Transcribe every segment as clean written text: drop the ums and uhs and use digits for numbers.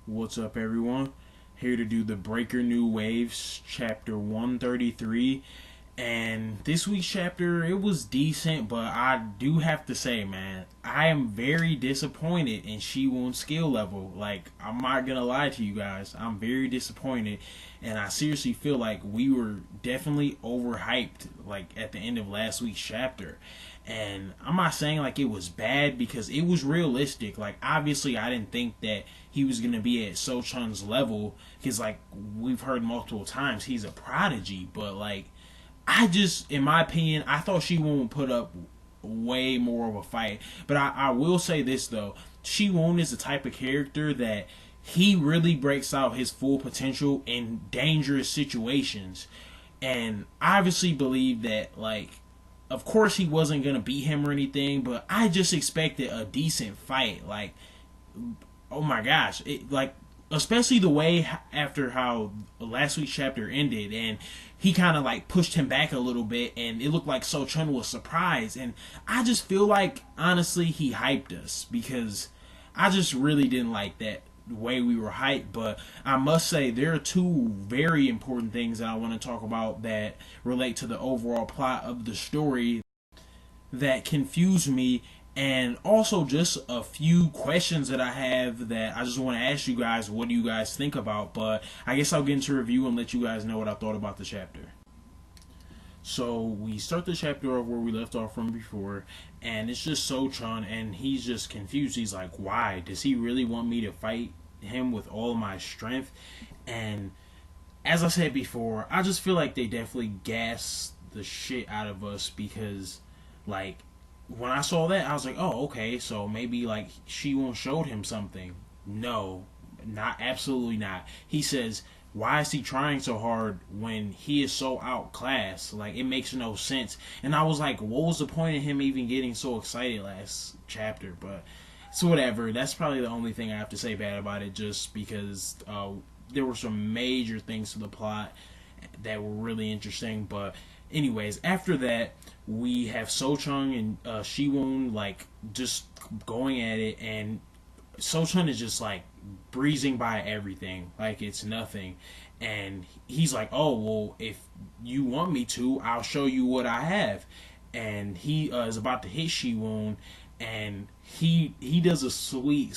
What's up, everyone? Here to do the Breaker New Waves, chapter 133. And this week's chapter, it was decent, but I do have to say, man, I am very disappointed in Shiwon's skill level. Like, I'm not gonna lie to you guys, I'm very disappointed, and I seriously feel like we were definitely overhyped, like, at the end of last week's chapter. And I'm not saying like it was bad because it was realistic. Like, obviously, I didn't think that he was gonna be at So Chung's level because, like, we've heard multiple times, he's a prodigy. But like, I just, in my opinion, I thought Shiwon would put up way more of a fight. But I will say this though, Shiwon is the type of character that he really breaks out his full potential in dangerous situations. And I obviously believe that, like, of course he wasn't gonna beat him or anything, but I just expected a decent fight. Like, oh my gosh, it, like, especially the way after how last week's chapter ended, and he kind of like pushed him back a little bit, and it looked like So Chun was surprised, and I just feel like honestly he hyped us because I just really didn't like that way we were hyped. But I must say there are two very important things that I want to talk about that relate to the overall plot of the story that confuse me, and also just a few questions that I have that I just want to ask you guys. What do you guys think about? But I guess I'll get into review and let you guys know what I thought about the chapter. So we start the chapter off where we left off from before, and it's just So Chun, and he's just confused. He's like, why? Does he really want me to fight him with all my strength? And as I said before, I just feel like they definitely gassed the shit out of us because, like, when I saw that, I was like, oh, okay, so maybe, like, Shiwon showed him something. No, not, absolutely not. He says, why is he trying so hard when he is so outclassed? Like, it makes no sense. And I was like, what was the point of him even getting so excited last chapter? But it's whatever. That's probably the only thing I have to say bad about it, just because there were some major things to the plot that were really interesting. But anyways, after that, we have So Chung and Shiwon, like, just going at it, and So Chun is just like breezing by everything like it's nothing. And he's like, oh, well, if you want me to, I'll show you what I have. And he is about to hit Shiwon, and he does a sweet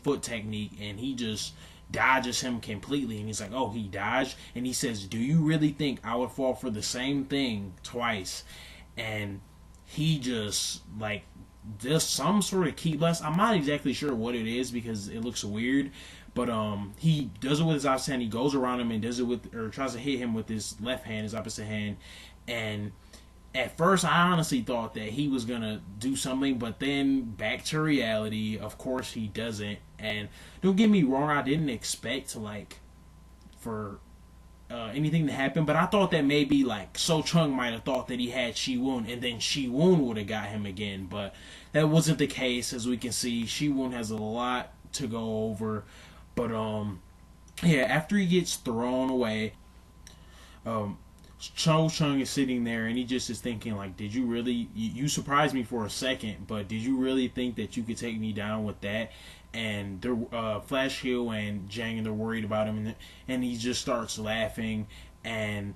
foot technique, and he just dodges him completely. And he's like, oh, he dodged. And he says, do you really think I would fall for the same thing twice? And he just, like, does some sort of key blast. I'm not exactly sure what it is because it looks weird, but he does it with his opposite hand. He goes around him and does it with, or tries to hit him with his left hand, his opposite hand. And at first I honestly thought that he was gonna do something, but then back to reality, of course he doesn't. And don't get me wrong, I didn't expect to, like, for anything to happen, but I thought that maybe, like, So Chung might have thought that he had Shiwon, and then Shiwon would have got him again, but that wasn't the case. As we can see, Shiwon has a lot to go over. But yeah, after he gets thrown away, So Chung is sitting there, and he just is thinking, like, did you really, you surprised me for a second, but did you really think that you could take me down with that? And they're, Flash Hill and Jang, they're worried about him, and he just starts laughing, and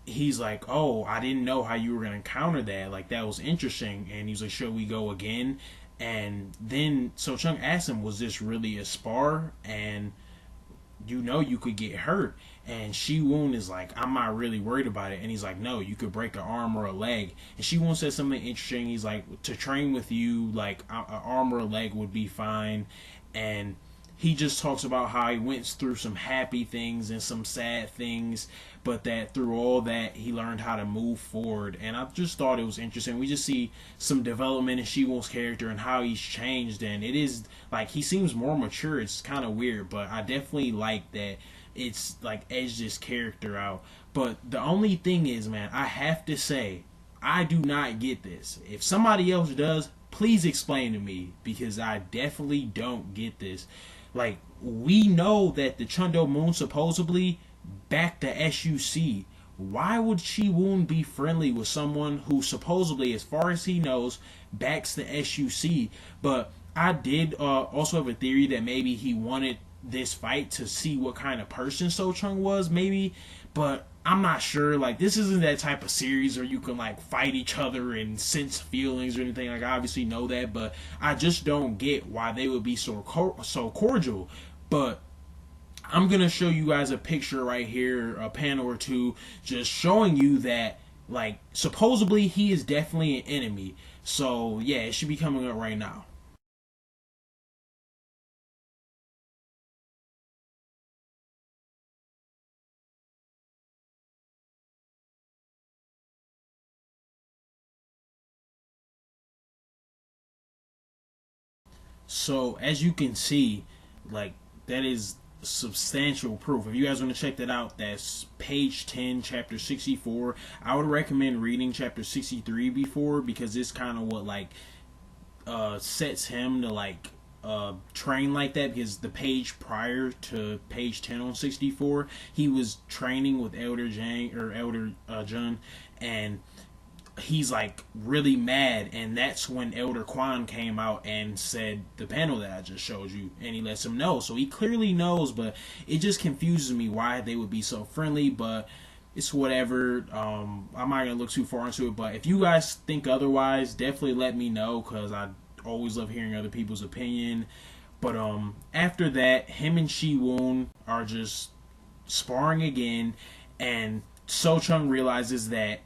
he's like, oh, I didn't know how you were going to counter that. Like, that was interesting. And he's like, should we go again? And then So Chung asks him, was this really a spar? And you know you could get hurt. And Shiwon is like, I'm not really worried about it. And he's like, no, you could break an arm or a leg. And Shiwon says something interesting. He's like, to train with you, like, an arm or a leg would be fine. And he just talks about how he went through some happy things and some sad things, but that through all that he learned how to move forward. And I just thought it was interesting. We just see some development in Shiwon's character and how he's changed, and it is like he seems more mature. It's kind of weird, but I definitely like that it's like edged his character out. But the only thing is, man, I have to say, I do not get this. If somebody else does, please explain to me, because I definitely don't get this. Like, we know that the Chundo Moon supposedly backed the SUC. Why would Shiwon be friendly with someone who supposedly, as far as he knows, backs the SUC? But I did also have a theory that maybe he wanted this fight to see what kind of person So Chung was, maybe, but I'm not sure. Like, this isn't that type of series where you can like fight each other and sense feelings or anything. Like, I obviously know that, but I just don't get why they would be so cordial. But I'm gonna show you guys a picture right here, a panel or two, just showing you that, like, supposedly he is definitely an enemy. So yeah, it should be coming up right now. So as you can see, like, that is substantial proof. If you guys want to check that out, that's page 10, chapter 64. I would recommend reading chapter 63 before, because it's kind of what like sets him to like train like that, because the page prior to page 10 on 64, he was training with Elder Jang or Elder Jun, and he's like really mad, and that's when Elder Quan came out and said the panel that I just showed you, and he lets him know. So he clearly knows, but it just confuses me why they would be so friendly, but it's whatever. I'm not gonna look too far into it, but if you guys think otherwise, definitely let me know, because I always love hearing other people's opinion. But after that, him and Shi Woon are just sparring again, and So Chung realizes that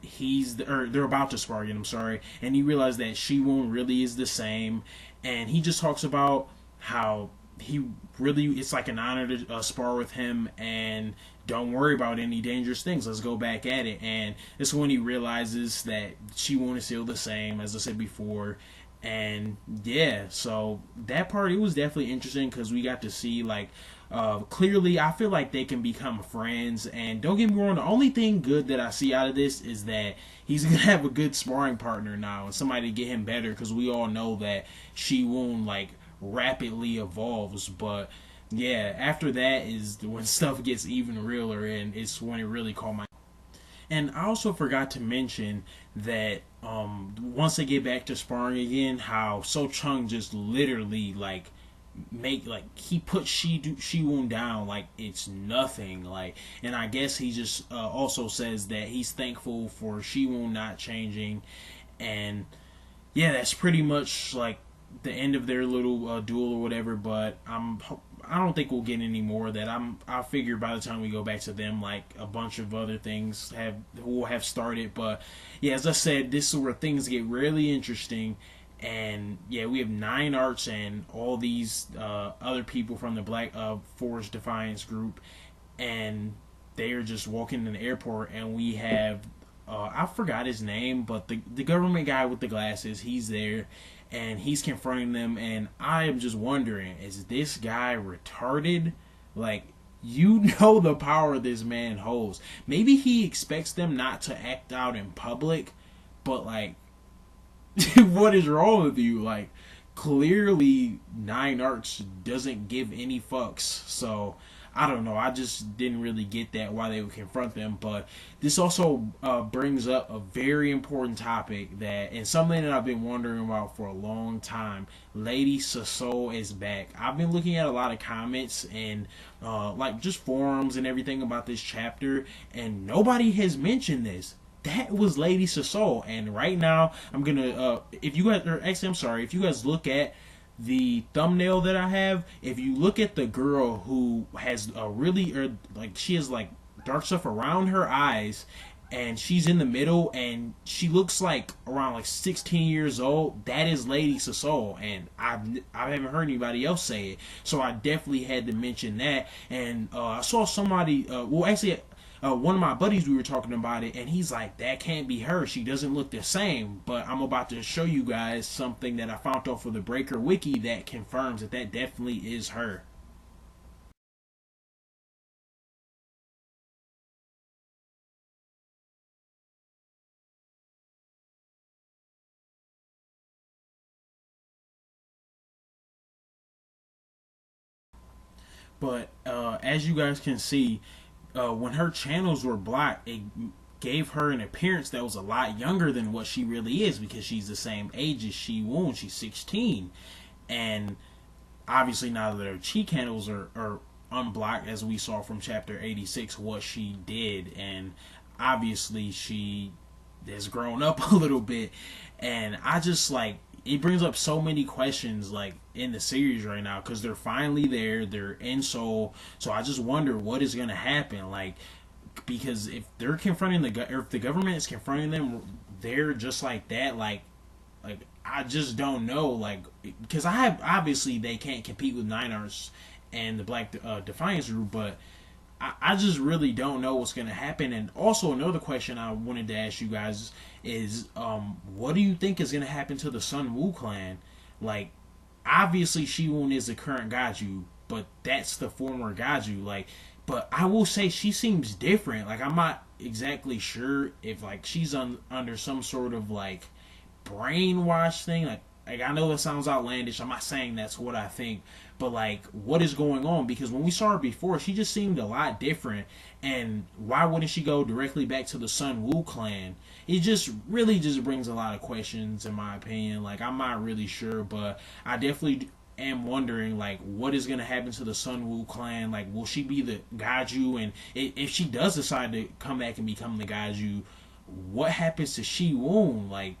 or they're about to spar again, I'm sorry, and he realizes that Shi Woon really is the same, and he just talks about how he really, it's like an honor to spar with him, and don't worry about any dangerous things, let's go back at it. And this is when he realizes that Shi Woon is still the same, as I said before. And yeah, so that part, it was definitely interesting, because we got to see like clearly, I feel like they can become friends. And don't get me wrong, the only thing good that I see out of this is that he's gonna have a good sparring partner now, and somebody to get him better, because we all know that Shi Woon like rapidly evolves. But yeah, after that is when stuff gets even realer, and it's when it really caught my. And I also forgot to mention that once they get back to sparring again, how So Chung just literally like he put Shi Woon down like it's nothing. Like, and I guess he just also says that he's thankful for Shi Woon not changing. And yeah, that's pretty much like the end of their little duel or whatever. But I don't think we'll get any more of that. I figure by the time we go back to them, like a bunch of other things will have started. But yeah, as I said, this is where things get really interesting. And yeah, we have 9 arcs and all these other people from the Black Forest Defiance group, and they are just walking in the airport, and we have I forgot his name, but the government guy with the glasses, he's there, and he's confronting them. And I am just wondering, is this guy retarded? Like, you know the power this man holds. Maybe he expects them not to act out in public, but like, what is wrong with you? Like, clearly 9 arcs doesn't give any fucks. So I don't know, I just didn't really get that, why they would confront them. But this also brings up a very important topic, that, and something that I've been wondering about for a long time. Lady Sasol is back. I've been looking at a lot of comments and like just forums and everything about this chapter, and nobody has mentioned this. That was Lady Sasol. And right now, I'm gonna if you guys, or actually, I'm sorry, if you guys look at the thumbnail that I have, if you look at the girl who has a really, or like, she has like dark stuff around her eyes, and she's in the middle, and she looks like around like 16 years old, that is Lady Sasol. And I haven't heard anybody else say it, so I definitely had to mention that. And I saw somebody, well, actually, one of my buddies, we were talking about it, and he's like, that can't be her, she doesn't look the same. But I'm about to show you guys something that I found off of the Breaker Wiki that confirms that that definitely is her. But as you guys can see, when her channels were blocked, it gave her an appearance that was a lot younger than what she really is, because she's the same age as Shi Woon. She's 16. And obviously now that her cheek handles are unblocked, as we saw from chapter 86 what she did, and obviously she has grown up a little bit, and I just like it brings up so many questions like in the series right now because they're finally there, they're in Seoul, so I just wonder what is going to happen, like because if they're confronting or if the government is confronting them, they're just like that, like I just don't know, like because I have obviously they can't compete with Nine Arts and the Black Defiance group, but I just really don't know what's going to happen. And also another question I wanted to ask you guys is, what do you think is going to happen to the Sun Wu clan? Like, obviously Shiwon is the current Gaju, but that's the former Gaju. Like, but I will say she seems different. Like, I'm not exactly sure if like she's under some sort of like brainwash thing. Like I know that sounds outlandish. I'm not saying that's what I think, but like, what is going on? Because when we saw her before, she just seemed a lot different. And why wouldn't she go directly back to the Sun Wu clan? It just really just brings a lot of questions, in my opinion. Like, I'm not really sure, but I definitely am wondering, like, what is going to happen to the Sun Wu clan? Like, will she be the Gaju? And if she does decide to come back and become the Gaju, what happens to Shiwon? Like,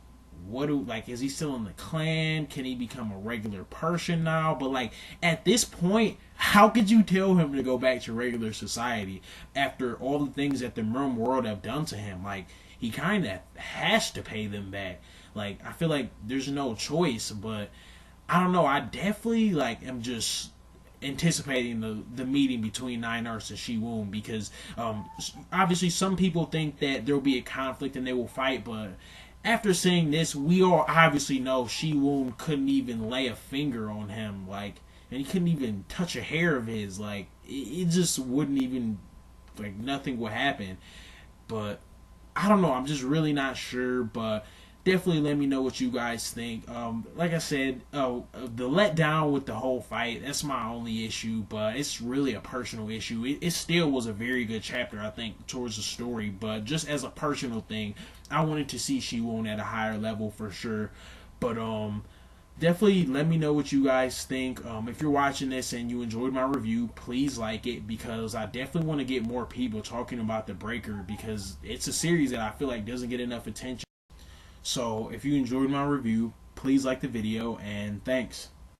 is he still in the clan? Can he become a regular person now? But like at this point, how could you tell him to go back to regular society after all the things that the Murm world have done to him? Like, he kind of has to pay them back. Like, I feel like there's no choice, but I don't know. I definitely like am just anticipating the meeting between Nine Arts and Shiwon because obviously some people think that there will be a conflict and they will fight, but after seeing this, we all obviously know Shiwon couldn't even lay a finger on him, like, and he couldn't even touch a hair of his, like, it just wouldn't even, like, nothing would happen. But I don't know, I'm just really not sure, but definitely let me know what you guys think. Like I said, the letdown with the whole fight, that's my only issue, but it's really a personal issue. It still was a very good chapter, I think, towards the story, but just as a personal thing, I wanted to see Shiwon at a higher level for sure. But definitely let me know what you guys think. If you're watching this and you enjoyed my review, please like it, because I definitely want to get more people talking about The Breaker, because it's a series that I feel like doesn't get enough attention. So if you enjoyed my review, please like the video, and thanks.